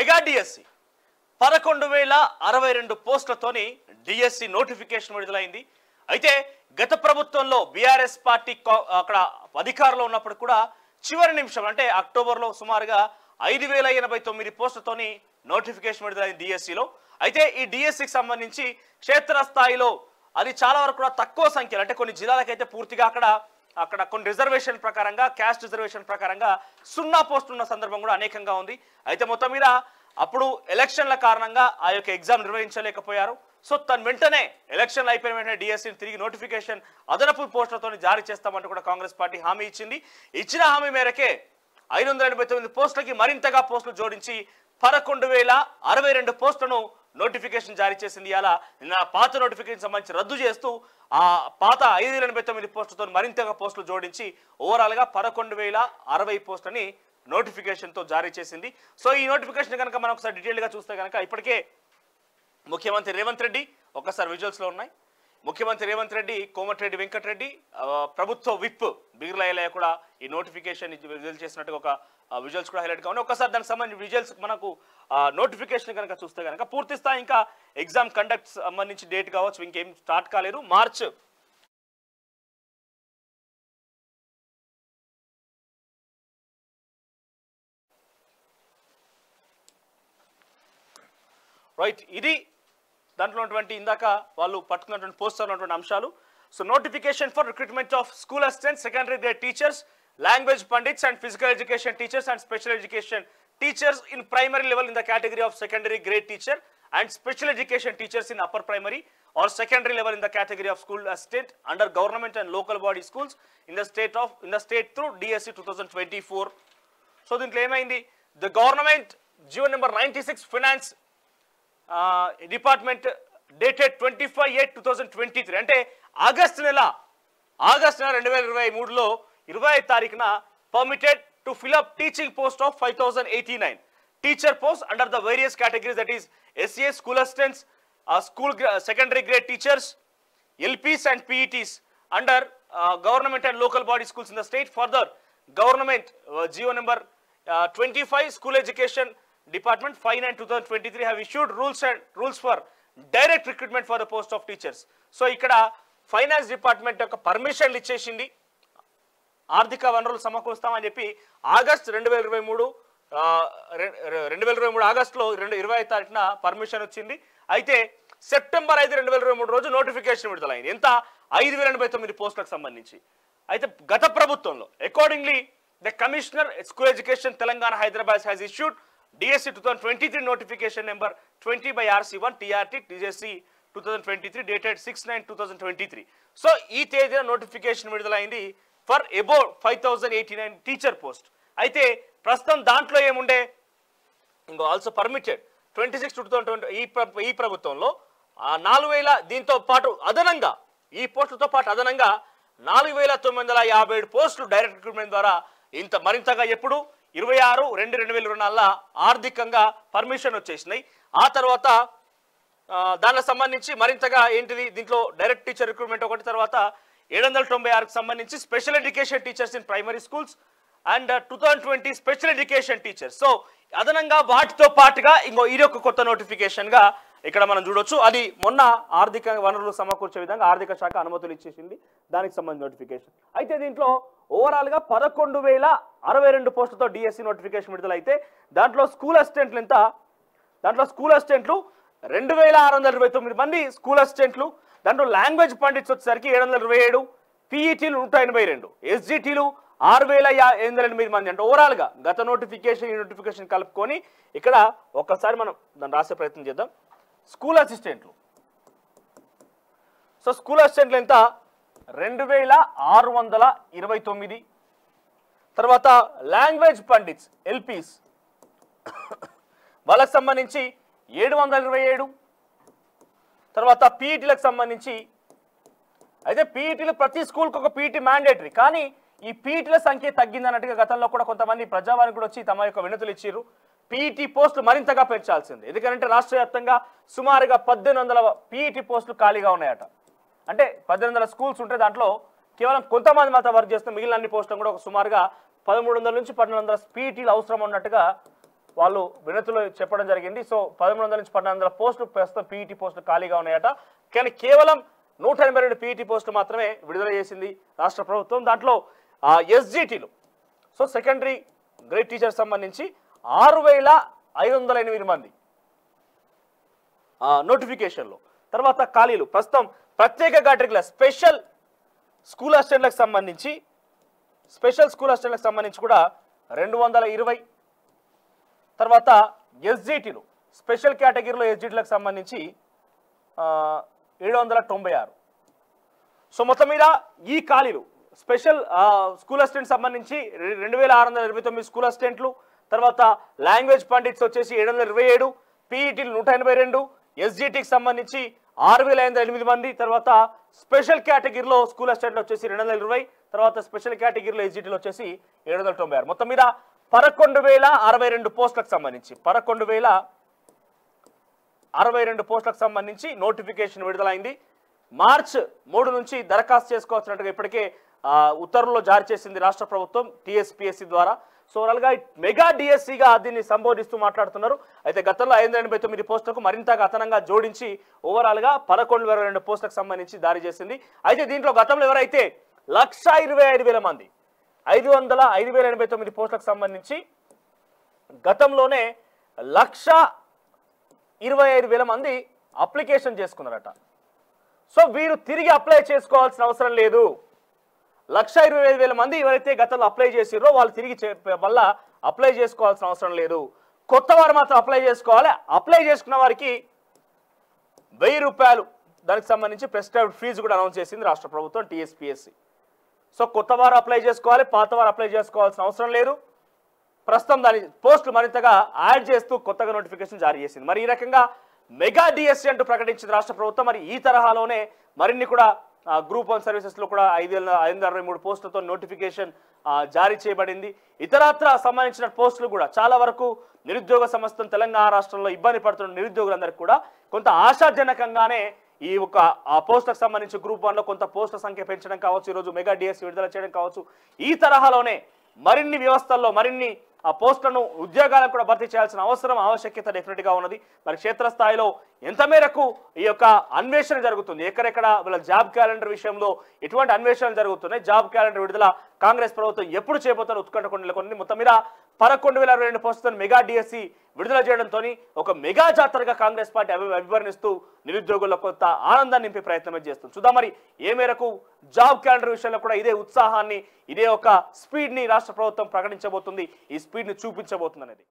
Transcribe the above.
Mega DSC 11,062 పోస్టులతోని DSC notification విడుదలైంది. అయితే గత ప్రభుత్వంలో బీఆర్ఎస్ పార్టీ అక్కడ అధికారంలో ఉన్నప్పుడు కూడా చివరి నిమిషం అంటే అక్టోబర్లో సుమారుగా 5,089 పోస్టులతోని నోటిఫికేషన్ విడుదలైంది డిఎస్సిలో. అయితే ఈ డిఎస్సికి సంబంధించి క్షేత్రస్థాయిలో అది చాలా వరకు కూడా తక్కువ సంఖ్యలో అంటే కొన్ని జిల్లాలకైతే పూర్తిగా అక్కడ కొన్ని రిజర్వేషన్ ప్రకారంగా క్యాస్ట్ రిజర్వేషన్ ప్రకారంగా 0 పోస్టులు ఉన్న సందర్భం కూడా అనేకంగా ఉంది. అయితే మొత్తం మీద అప్పుడు ఎలక్షన్ల కారణంగా ఆ యొక్క ఎగ్జామ్ నిర్వహించలేకపోయారు. సో తను వెంటనే ఎలక్షన్లు అయిపోయిన వెంటనే డిఎస్సిని తిరిగి నోటిఫికేషన్ అదనపు పోస్టులతో జారీ చేస్తామంటూ కూడా కాంగ్రెస్ పార్టీ హామీ ఇచ్చింది. ఇచ్చిన హామీ మేరకే 589 పోస్టులకి మరింతగా పోస్టులు జోడించి 11,062 పోస్టులను నోటిఫికేషన్ జారీ చేసింది. అలా నిన్న పాత నోటిఫికేషన్ సంబంధించి రద్దు చేస్తూ ఆ పాత 5,089 పోస్టులతో మరింతగా పోస్టులు జోడించి ఓవరాల్గా 11,060 పోస్టులని నోటిఫికేషన్తో జారీ చేసింది. సో ఈ నోటిఫికేషన్ కనుక మనం ఒకసారి డీటెయిల్గా చూస్తే కనుక ఇప్పటికే ముఖ్యమంత్రి రేవంత్ రెడ్డి ఒకసారి విజువల్స్లో ఉన్నాయి. ముఖ్యమంత్రి రేవంత్ రెడ్డి, కోమటిరెడ్డి వెంకటరెడ్డి, ప్రభుత్వ విప్ బిర్లా కూడా ఈ నోటిఫికేషన్ విడుదల చేసినట్టుగా ఒక విజువల్స్ కూడా హైలైట్గా ఉన్నాయి. ఒకసారి దానికి సంబంధించి విజువల్స్ మనకు నోటిఫికేషన్ కనుక చూస్తే కనుక పూర్తి స్థాయి ఇంకా ఎగ్జామ్ కండక్ట్ సంబంధించి డేట్ కావచ్చు ఇంకేం స్టార్ట్ కాలేదు. మార్చ్ రైట్ ఇది దాంట్లో ఉన్నటువంటి ఇందాక వాళ్ళు పట్టుకున్నటువంటి పోస్టర్ ఉన్నటువంటి అంశాలు. So notification for recruitment of school assistants, secondary grade teachers, language pundits and physical education teachers and special education teachers in primary level in the category of secondary grade teacher and special education teachers in upper primary or secondary level in the category of school assistant under government and local body schools in the state through DSC 2024. So dintlo emaindi the government GO number 96 finance department dated 25/8/2023 అంటే August నెల 2023 లో 25వ తారీఖున permitted to fill up teaching post of 5,089 teacher posts under the various categories, that is SCA school assistants, secondary grade teachers, LPs and PETs under government and local body schools in the state. Further, government GO number 25 school education department 5/9/2023 have issued rules for direct recruitment for the post of teachers. So ikkada finance department యొక్క పర్మిషన్లు ఇచ్చేసింది. ఆర్థిక వనరులు సమకూరుస్తామని చెప్పి August 2023 ఆగస్టులో 25వ తారీఖున permission వచ్చింది. అయితే సెప్టెంబర్ 5, 2023 రోజు నోటిఫికేషన్ విడుదలైంది. ఎంత 5,089 పోస్టులకు సంబంధించి. అయితే గత ప్రభుత్వంలో accordingly the commissioner school education Telangana Hyderabad has issued DSC 2023 notification number 20/RC1 TRT DSC 2023 dated 6/9/2023. So ఈ తేదీన నోటిఫికేషన్ విడుదలైంది ఫర్ అబౌవ్ 5,089 టీచర్ పోస్ట్. అయితే ప్రస్తుతం దాంట్లో ఏముండే ఇంకో ఆల్సో పర్మిటెడ్ 26/2020 ఈ ప్రభుత్వంలో 4,000 దీంతో పాటు అదనంగా ఈ పోస్టులతో పాటు అదనంగా 4,957 పోస్టులు డైరెక్ట్ రిక్రూట్మెంట్ ద్వారా మరింతగా ఎప్పుడు 26/2/2024 ఆర్థికంగా పర్మిషన్ వచ్చేసినాయి. ఆ తర్వాత దానికి సంబంధించి మరింతగా ఏంటిది దీంట్లో డైరెక్ట్ టీచర్ రిక్రూట్మెంట్ ఒకటి, తర్వాత 796కి సంబంధించి special education teachers in primary schools and 2020 special education teachers. So అదనంగా వాటితో పాటుగా ఇంకో ఇది ఒక కొత్త నోటిఫికేషన్గా ఇక్కడ మనం చూడొచ్చు. అది మొన్న ఆర్థిక వనరులు సమకూర్చే విధంగా ఆర్థిక శాఖ అనుమతులు ఇచ్చేసింది దానికి సంబంధించిన నోటిఫికేషన్. అయితే దీంట్లో ఓవరాల్గా 11,062 పోస్టులతో డిఎస్సి నోటిఫికేషన్ విడుదలైతే దాంట్లో స్కూల్ అసిస్టెంట్లు 2,629 మంది స్కూల్ అసిస్టెంట్లు, దాంట్లో లాంగ్వేజ్ పండిట్స్ వచ్చేసరికి 727, పీఈటీలు 182, ఎస్జిటీలు 6,808 మంది. అంటే ఓవరాల్గా గత నోటిఫికేషన్ ఈ నోటిఫికేషన్ కలుపుకొని ఇక్కడ ఒక్కసారి మనం దాన్ని రాసే ప్రయత్నం చేద్దాం. స్కూల్ అసిస్టెంట్లు, సో స్కూల్ అసిస్టెంట్లు ఎంత 2,629. తర్వాత లాంగ్వేజ్ పండిట్స్ ఎల్పీస్ వాళ్ళకి సంబంధించి 727. తర్వాత పీఈటీలకు సంబంధించి అయితే పీఈటీలు ప్రతి స్కూల్కి ఒక పీఈటీ మ్యాండేటరీ, కానీ ఈ పీఈటీల సంఖ్య తగ్గిందన్నట్టుగా గతంలో కూడా కొంతమంది ప్రజావానికి కూడా వచ్చి తమ యొక్క వినతులు ఇచ్చారు. పీఈటీ పోస్టులు మరింతగా పెంచాల్సింది, ఎందుకంటే రాష్ట్ర వ్యాప్తంగా సుమారుగా 1,800 పీఈటీ పోస్టులు ఖాళీగా ఉన్నాయట. అంటే 1,800 స్కూల్స్ ఉంటే దాంట్లో కేవలం కొంతమంది మాత్రం వర్క్ చేస్తే మిగిలిన అన్ని పోస్టులు కూడా ఒక సుమారుగా 1,300 నుంచి 1,200 పీఈటీలు అవసరం ఉన్నట్టుగా వాళ్ళు వినతులు చెప్పడం జరిగింది. సో 1300 నుంచి 1400 పోస్టులు ప్రస్తుతం పీఈటీ పోస్టులు ఖాళీగా ఉన్నాయట. కానీ కేవలం 182 పీఈటీ పోస్టులు మాత్రమే విడుదల చేసింది రాష్ట్ర ప్రభుత్వం. దాంట్లో ఎస్జిటీలు, సో సెకండరీ గ్రేడ్ టీచర్ సంబంధించి 6508 మంది నోటిఫికేషన్లో. తర్వాత ఖాళీలు ప్రస్తుతం ప్రత్యేక కేటగిరీల స్పెషల్ స్కూల్ అసిస్టెంట్లకు సంబంధించి కూడా 220. తర్వాత ఎస్జిటీలు స్పెషల్ కేటగిరీలో ఎస్జిటీలకు సంబంధించి 796. సో మొత్తం మీద ఈ ఖాళీలు స్పెషల్ స్కూల్ అసిస్టెంట్ సంబంధించి 2629 స్కూల్ అసిస్టెంట్లు. తర్వాత లాంగ్వేజ్ పండిట్స్ వచ్చేసి 727, పీఈటీలు 182, ఎస్జిటీకి సంబంధించి 6508 మంది. తర్వాత స్పెషల్ కేటగిరీలో స్కూల్ అసిస్టెంట్లు వచ్చేసి 220, తర్వాత స్పెషల్ కేటగిరీలో ఎస్జిటీలు వచ్చేసి 796. మొత్తం మీద 11,062 పోస్టులకు సంబంధించి 11,062 పోస్టులకు సంబంధించి నోటిఫికేషన్ విడుదలైంది. మార్చ్ 3 నుంచి దరఖాస్తు చేసుకోవాల్సినట్టుగా ఇప్పటికే ఉత్తర్వుల్లో జారీ చేసింది రాష్ట్ర ప్రభుత్వం టీఎస్పీఎస్సీ ద్వారా. సో ఓవరాల్గా మెగా డిఎస్సిగా దీన్ని సంబోధిస్తూ మాట్లాడుతున్నారు. అయితే గతంలో 589 పోస్టులకు మరింతగా అదనంగా జోడించి ఓవరాల్గా 11,022 పోస్టులకు సంబంధించి జారీ చేసింది. అయితే దీంట్లో గతంలో ఎవరైతే 1,25,000 మంది 5,089 పోస్టులకు సంబంధించి గతంలోనే 1,25,000 మంది అప్లికేషన్ చేసుకున్నారట. సో వీరు తిరిగి అప్లై చేసుకోవాల్సిన అవసరం లేదు. 1,25,000 మంది ఎవరైతే గతంలో అప్లై చేసిరో వాళ్ళు తిరిగి మళ్ళా అప్లై చేసుకోవాల్సిన అవసరం లేదు. కొత్త వారు మాత్రం అప్లై చేసుకోవాలి. అప్లై చేసుకున్న వారికి 1000 రూపాయలు దానికి సంబంధించి ప్రిస్క్రైబ్డ్ ఫీజు కూడా అనౌన్స్ చేసింది రాష్ట్ర ప్రభుత్వం టీఎస్పీఎస్సీ. సో కొత్త వారు అప్లై చేసుకోవాలి, పాత వారు అప్లై చేసుకోవాల్సిన అవసరం లేదు. ప్రస్తుతం దాని పోస్టులు మరింతగా యాడ్ చేస్తూ కొత్తగా నోటిఫికేషన్ జారీ చేసింది. మరి ఈ రకంగా మెగా డిఎస్సి అంటూ ప్రకటించింది రాష్ట్ర ప్రభుత్వం. మరి ఈ తరహాలోనే మరిన్ని కూడా గ్రూప్ 1 సర్వీసెస్లో కూడా 5,563 పోస్టులతో నోటిఫికేషన్ జారీ చేయబడింది. ఇతరత్ర సంబంధించిన పోస్టులు కూడా చాలా వరకు నిరుద్యోగ సమస్యను తెలంగాణ రాష్ట్రంలో ఇబ్బంది పడుతున్న నిరుద్యోగులందరికీ కూడా కొంత ఆశాజనకంగానే ఈ ఒక పోస్టులకు సంబంధించి గ్రూప్ 1లో కొంత పోస్టుల సంఖ్య పెంచడం కావచ్చు, ఈరోజు మెగా డిఎస్సి విడుదల చేయడం కావచ్చు. ఈ తరహాలోనే మరిన్ని వ్యవస్థల్లో మరిన్ని పోస్టులను ఉద్యోగాలను కూడా భర్తీ చేయాల్సిన ఆవశ్యకత డెఫినెట్గా ఉన్నది. మరి క్షేత్రస్థాయిలో ఎంత మేరకు ఈ యొక్క అన్వేషణ జరుగుతుంది, ఎక్కడెక్కడ వీళ్ళ జాబ్ క్యాలెండర్ విషయంలో ఎటువంటి అన్వేషణలు జరుగుతున్నాయి, జాబ్ క్యాలెండర్ విడుదల కాంగ్రెస్ ప్రభుత్వం ఎప్పుడు చేయబోతారో ఉత్కంఠ నెలకొంది. మొత్తం మీద 11,022 పోస్టులను మెగా డిఎస్సి విడుదల చేయడంతో ఒక మెగా జాతరగా కాంగ్రెస్ పార్టీ అభివర్ణిస్తూ నిరుద్యోగుల్లో కొంత ఆనందాన్ని నింపే ప్రయత్నం చేస్తుంది. చూద్దాం మరి ఏ మేరకు జాబ్ క్యాలెండర్ విషయంలో కూడా ఇదే ఉత్సాహాన్ని, ఇదే ఒక స్పీడ్ ని రాష్ట్ర ప్రభుత్వం ప్రకటించబోతుంది, ఈ స్పీడ్ ని చూపించబోతుంది అనేది.